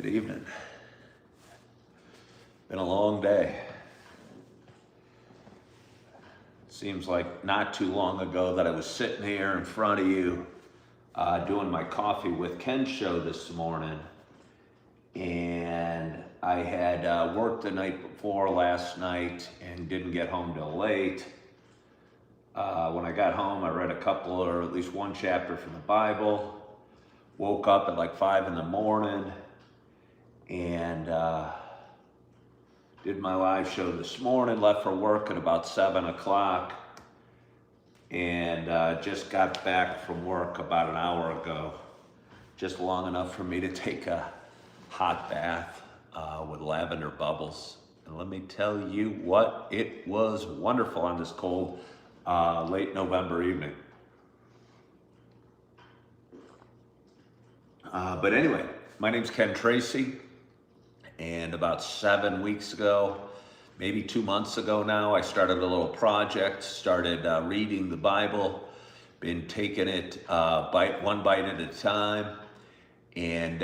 Good evening. Been a long day. Seems like not too long ago that I was sitting here in front of you doing my Coffee with Ken show this morning. And I had worked the night before last night and didn't get home till late. When I got home, I read a couple or at least one chapter from the Bible. Woke up at like 5 in the morning and did my live show this morning. Left for work at about 7 o'clock and just got back from work about an hour ago. Just long enough for me to take a hot bath with lavender bubbles. And let me tell you what, it was wonderful on this cold late November evening. But anyway, my name's Ken Tracy, and about 7 weeks ago, maybe 2 months ago now, I started a little project, started reading the Bible, been taking it one bite at a time, and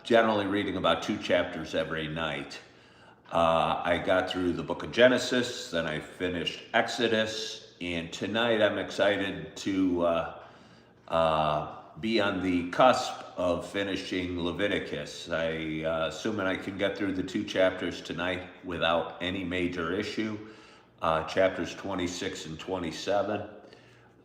generally reading about 2 chapters every night. I got through the book of Genesis, then I finished Exodus, and tonight I'm excited to be on the cusp of finishing Leviticus. Assuming I can get through the 2 chapters tonight without any major issue. Chapters 26 and 27.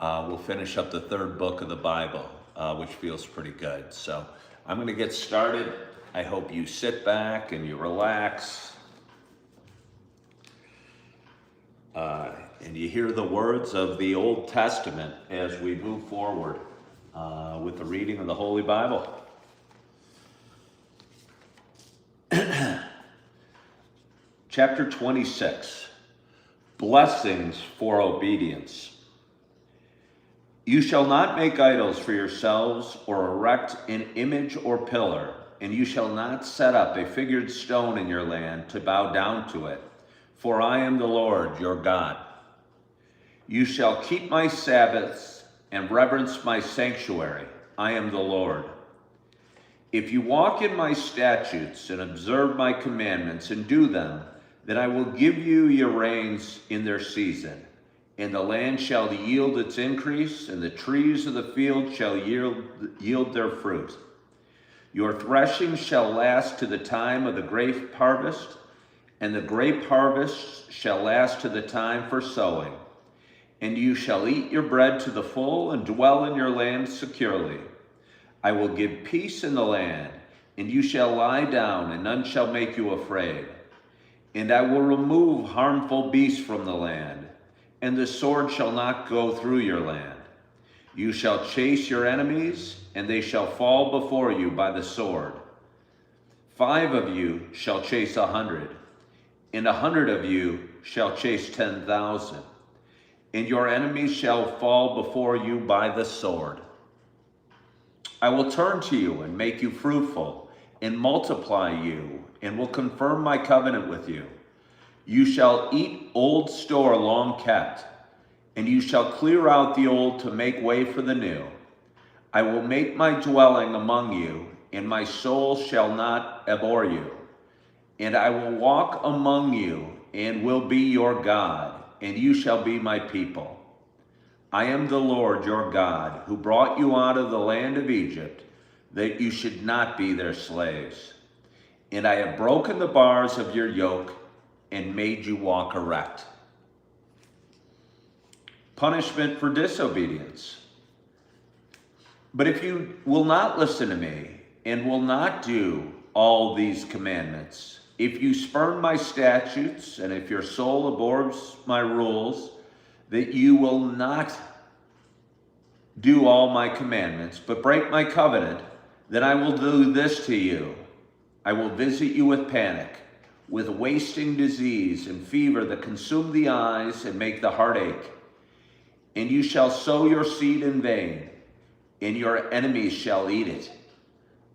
We'll finish up the 3rd book of the Bible, which feels pretty good. So I'm going to get started. I hope you sit back and you relax. And you hear the words of the Old Testament as we move forward with the reading of the Holy Bible. Chapter 26, Blessings for Obedience. You shall not make idols for yourselves or erect an image or pillar, and you shall not set up a figured stone in your land to bow down to it, for I am the Lord your God. You shall keep my Sabbaths and reverence my sanctuary. I am the Lord. If you walk in my statutes and observe my commandments and do them, then I will give you your rains in their season, and the land shall yield its increase, and the trees of the field shall yield their fruit. Your threshing shall last to the time of the grape harvest, and the grape harvest shall last to the time for sowing. And you shall eat your bread to the full and dwell in your land securely. I will give peace in the land, and you shall lie down, and none shall make you afraid. And I will remove harmful beasts from the land, and the sword shall not go through your land. You shall chase your enemies, and they shall fall before you by the sword. 5 of you shall chase 100, and 100 of you shall chase 10,000. And your enemies shall fall before you by the sword. I will turn to you and make you fruitful and multiply you and will confirm my covenant with you. You shall eat old store long kept, and you shall clear out the old to make way for the new. I will make my dwelling among you, and my soul shall not abhor you. And I will walk among you and will be your God, and you shall be my people. I am the Lord your God, who brought you out of the land of Egypt, that you should not be their slaves. And I have broken the bars of your yoke and made you walk erect. Punishment for disobedience. But if you will not listen to me and will not do all these commandments, if you spurn my statutes, and if your soul abhors my rules, that you will not do all my commandments, but break my covenant, then I will do this to you. I will visit you with panic, with wasting disease and fever that consume the eyes and make the heart ache. And you shall sow your seed in vain, and your enemies shall eat it.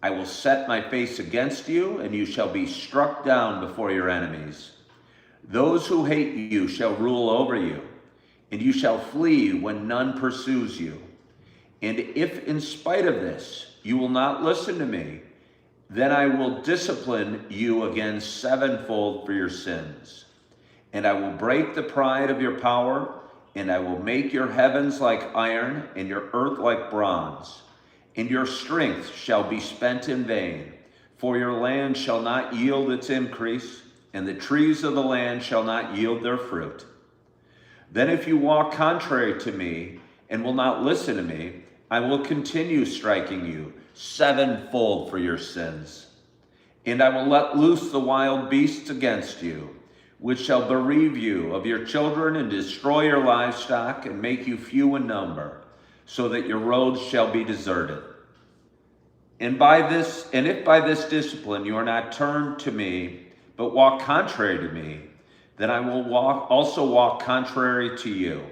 I will set my face against you, and you shall be struck down before your enemies. Those who hate you shall rule over you, and you shall flee when none pursues you. And if in spite of this you will not listen to me, Then I will discipline you again sevenfold for your sins. And I will break the pride of your power, and I will make your heavens like iron, and your earth like bronze. And your strength shall be spent in vain, for your land shall not yield its increase, and the trees of the land shall not yield their fruit. Then if you walk contrary to me, and will not listen to me, I will continue striking you sevenfold for your sins. And I will let loose the wild beasts against you, which shall bereave you of your children and destroy your livestock and make you few in number, so that your roads shall be deserted. And if by this discipline you are not turned to me, but walk contrary to me, then I will also walk contrary to you,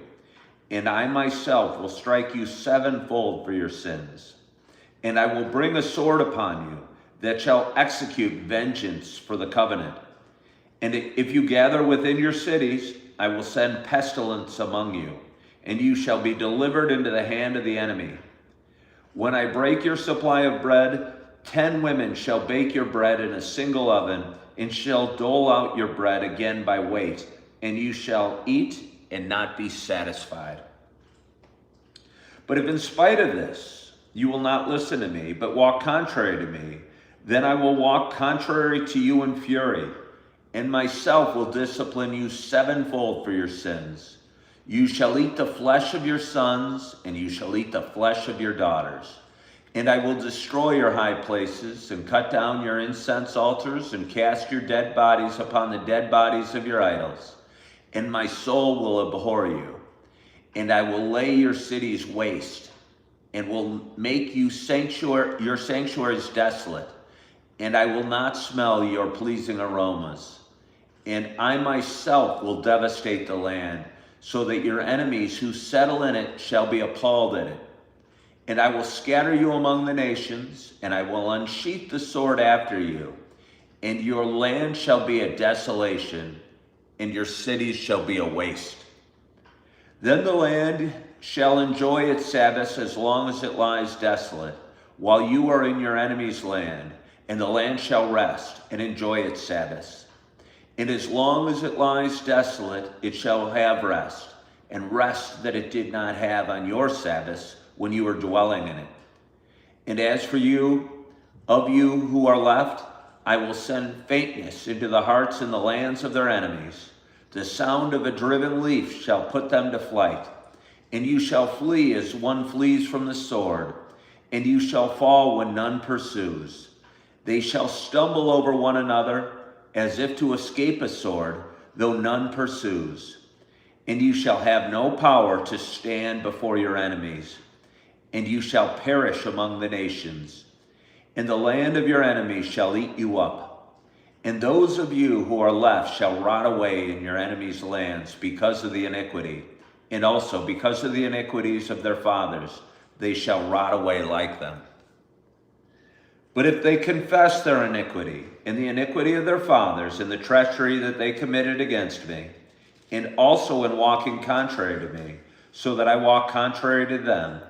and I myself will strike you sevenfold for your sins. And I will bring a sword upon you that shall execute vengeance for the covenant. And if you gather within your cities, I will send pestilence among you, and you shall be delivered into the hand of the enemy. When I break your supply of bread, 10 women shall bake your bread in a single oven, and shall dole out your bread again by weight, and you shall eat and not be satisfied. But if in spite of this you will not listen to me, but walk contrary to me, then I will walk contrary to you in fury, and myself will discipline you sevenfold for your sins. You shall eat the flesh of your sons, and you shall eat the flesh of your daughters. And I will destroy your high places, and cut down your incense altars, and cast your dead bodies upon the dead bodies of your idols. And my soul will abhor you, and I will lay your cities waste, and will make your sanctuaries desolate, and I will not smell your pleasing aromas. And I myself will devastate the land, so that your enemies who settle in it shall be appalled at it. And I will scatter you among the nations, and I will unsheath the sword after you, and your land shall be a desolation, and your cities shall be a waste. Then the land shall enjoy its Sabbaths as long as it lies desolate, while you are in your enemy's land, and the land shall rest and enjoy its Sabbaths. And as long as it lies desolate, it shall have rest, and rest that it did not have on your Sabbaths when you were dwelling in it. And as for you, of you who are left, I will send faintness into the hearts and the lands of their enemies. The sound of a driven leaf shall put them to flight, and you shall flee as one flees from the sword, and you shall fall when none pursues. They shall stumble over one another as if to escape a sword, though none pursues. And you shall have no power to stand before your enemies, and you shall perish among the nations. And the land of your enemies shall eat you up. And those of you who are left shall rot away in your enemies' lands because of the iniquity, and also because of the iniquities of their fathers, they shall rot away like them. But if they confess their iniquity, and the iniquity of their fathers, and the treachery that they committed against me, and also in walking contrary to me, so that I walk contrary to them,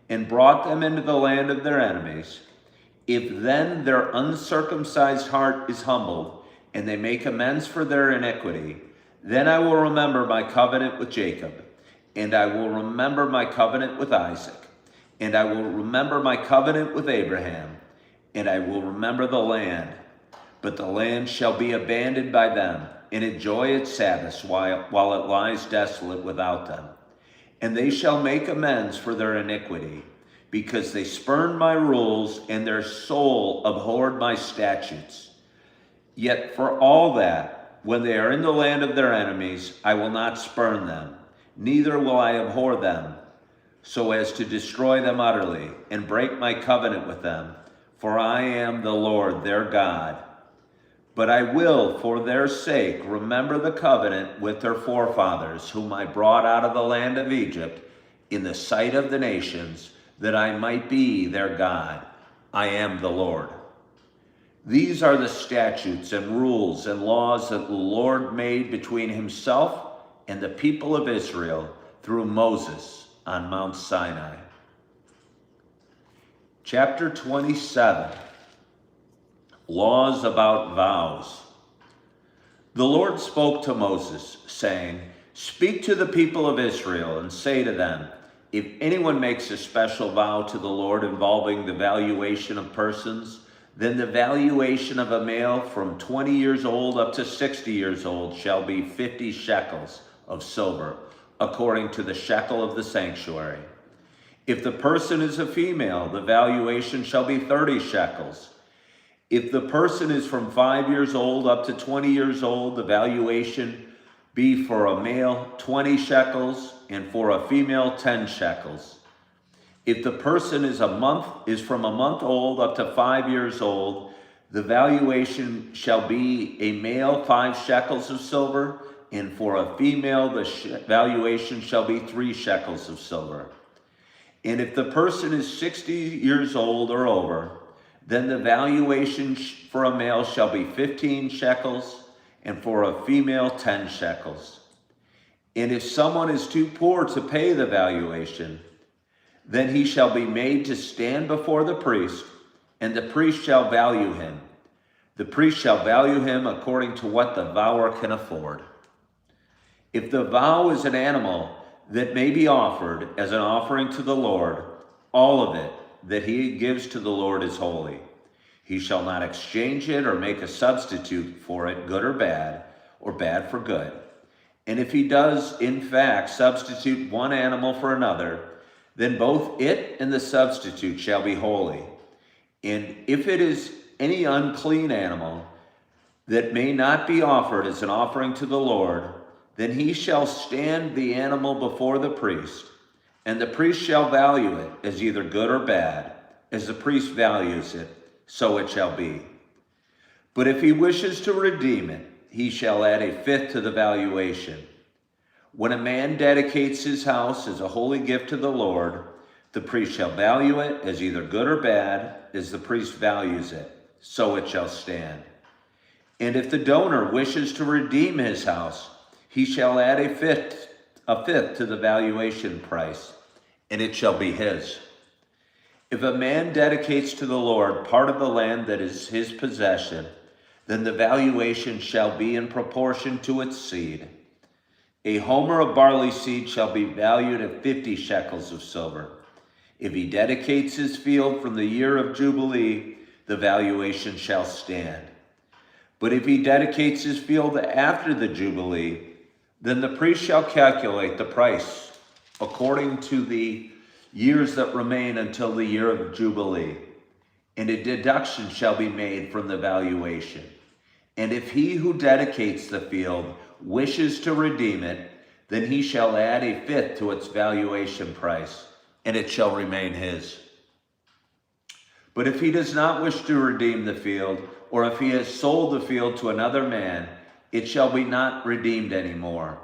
and brought them into the land of their enemies, if then their uncircumcised heart is humbled, and they make amends for their iniquity, then I will remember my covenant with Jacob, and I will remember my covenant with Isaac, and I will remember my covenant with Abraham, and I will remember the land. But the land shall be abandoned by them, and enjoy its Sabbaths while it lies desolate without them. And they shall make amends for their iniquity, because they spurned my rules, and their soul abhorred my statutes. Yet for all that, when they are in the land of their enemies, I will not spurn them, neither will I abhor them, so as to destroy them utterly, and break my covenant with them, for I am the Lord their God. But I will, for their sake, remember the covenant with their forefathers, whom I brought out of the land of Egypt, in the sight of the nations, that I might be their God. I am the Lord. These are the statutes and rules and laws that the Lord made between himself and the people of Israel through Moses on Mount Sinai. Chapter 27. Laws about vows. The Lord spoke to Moses, saying, "Speak to the people of Israel and say to them, if anyone makes a special vow to the Lord involving the valuation of persons, then the valuation of a male from 20 years old up to 60 years old shall be 50 shekels of silver, according to the shekel of the sanctuary. If the person is a female, the valuation shall be 30 shekels. If the person is from 5 years old up to 20 years old, the valuation be for a male 20 shekels, and for a female 10 shekels. If the person is from a month old up to 5 years old, the valuation shall be a male 5 shekels of silver, and for a female the valuation shall be 3 shekels of silver. And if the person is 60 years old or over, then the valuation for a male shall be 15 shekels, and for a female 10 shekels. And if someone is too poor to pay the valuation, then he shall be made to stand before the priest, and the priest shall value him. The priest shall value him according to what the vower can afford. If the vow is an animal that may be offered as an offering to the Lord, all of it that he gives to the Lord is holy. He shall not exchange it or make a substitute for it, good or bad for good. And if he does, in fact, substitute one animal for another, then both it and the substitute shall be holy. And if it is any unclean animal that may not be offered as an offering to the Lord, then he shall stand the animal before the priest, and the priest shall value it as either good or bad. As the priest values it, so it shall be. But if he wishes to redeem it, he shall add a fifth to the valuation. When a man dedicates his house as a holy gift to the Lord, the priest shall value it as either good or bad, as the priest values it, so it shall stand. And if the donor wishes to redeem his house, he shall add a fifth to the valuation price, and it shall be his. If a man dedicates to the Lord part of the land that is his possession, then the valuation shall be in proportion to its seed. A homer of barley seed shall be valued at 50 shekels of silver. If he dedicates his field from the year of Jubilee, the valuation shall stand. But if he dedicates his field after the Jubilee, then the priest shall calculate the price according to the years that remain until the year of Jubilee, and a deduction shall be made from the valuation. And if he who dedicates the field wishes to redeem it, then he shall add a fifth to its valuation price, and it shall remain his. But if he does not wish to redeem the field, or if he has sold the field to another man, it shall be not redeemed anymore.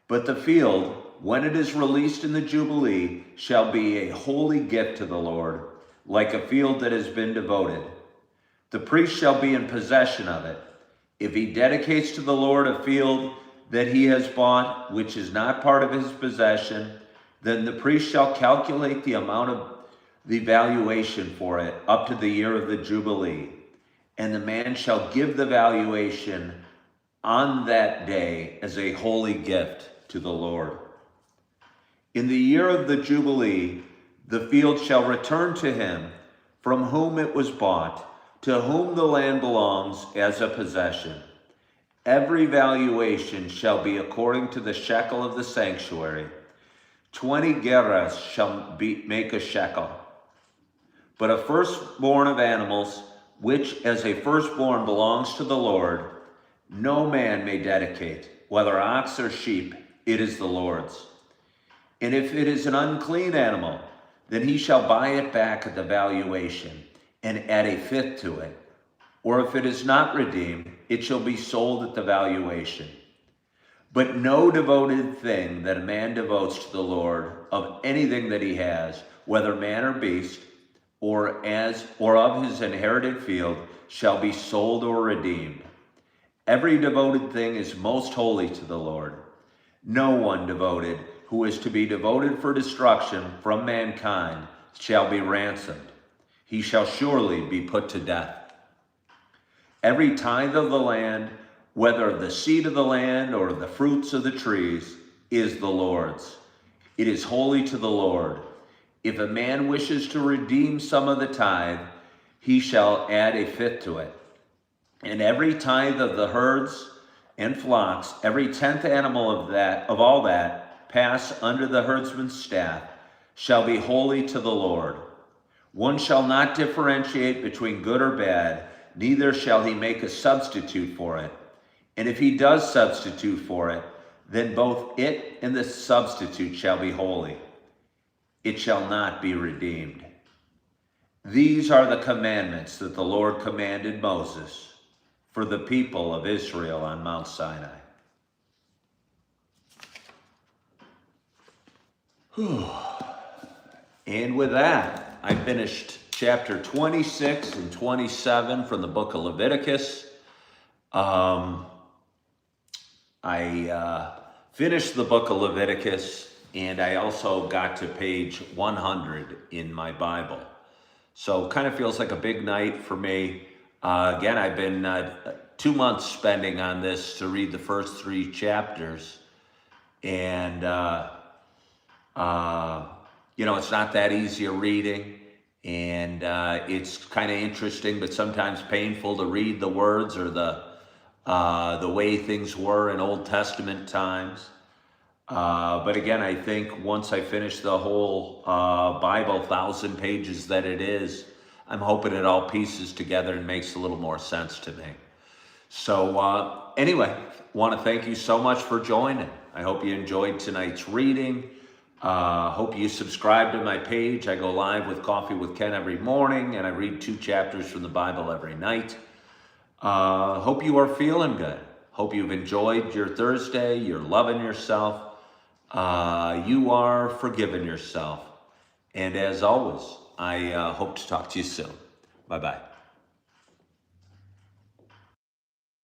But the field, when it is released in the Jubilee, shall be a holy gift to the Lord, like a field that has been devoted. The priest shall be in possession of it. If he dedicates to the Lord a field that he has bought, which is not part of his possession, then the priest shall calculate the amount of the valuation for it up to the year of the Jubilee, and the man shall give the valuation on that day as a holy gift to the Lord. In the year of the Jubilee, the field shall return to him from whom it was bought, to whom the land belongs as a possession. Every valuation shall be according to the shekel of the sanctuary. 20 gerahs shall make a shekel. But a firstborn of animals, which as a firstborn belongs to the Lord, no man may dedicate, whether ox or sheep, it is the Lord's. And if it is an unclean animal, then he shall buy it back at the valuation, and add a fifth to it. Or if it is not redeemed, it shall be sold at the valuation. But no devoted thing that a man devotes to the Lord of anything that he has, whether man or beast, or of his inherited field, shall be sold or redeemed. Every devoted thing is most holy to the Lord. No one devoted who is to be devoted for destruction from mankind shall be ransomed. He shall surely be put to death. Every tithe of the land, whether the seed of the land or the fruits of the trees, is the Lord's. It is holy to the Lord. If a man wishes to redeem some of the tithe, he shall add a fifth to it. And every tithe of the herds and flocks, every 10th animal of all that pass under the herdsman's staff, shall be holy to the Lord. One shall not differentiate between good or bad, neither shall he make a substitute for it. And if he does substitute for it, then both it and the substitute shall be holy. It shall not be redeemed. These are the commandments that the Lord commanded Moses for the people of Israel on Mount Sinai. And with that, I finished chapter 26 and 27 from the book of Leviticus. I finished the book of Leviticus, and I also got to page 100 in my Bible. So kind of feels like a big night for me. Again, I've been 2 months spending on this to read the first 3 chapters. And, it's not that easy a reading. And it's kind of interesting, but sometimes painful to read the words or the way things were in Old Testament times. But again, I think once I finish the whole Bible, 1,000 pages that it is, I'm hoping it all pieces together and makes a little more sense to me. So anyway, want to thank you so much for joining. I hope you enjoyed tonight's reading. Hope you subscribe to my page. I go live with Coffee with Ken every morning, and I read 2 chapters from the Bible every night. Hope you are feeling good. Hope you've enjoyed your Thursday. You're loving yourself. You are forgiving yourself. And as always, I hope to talk to you soon. Bye-bye.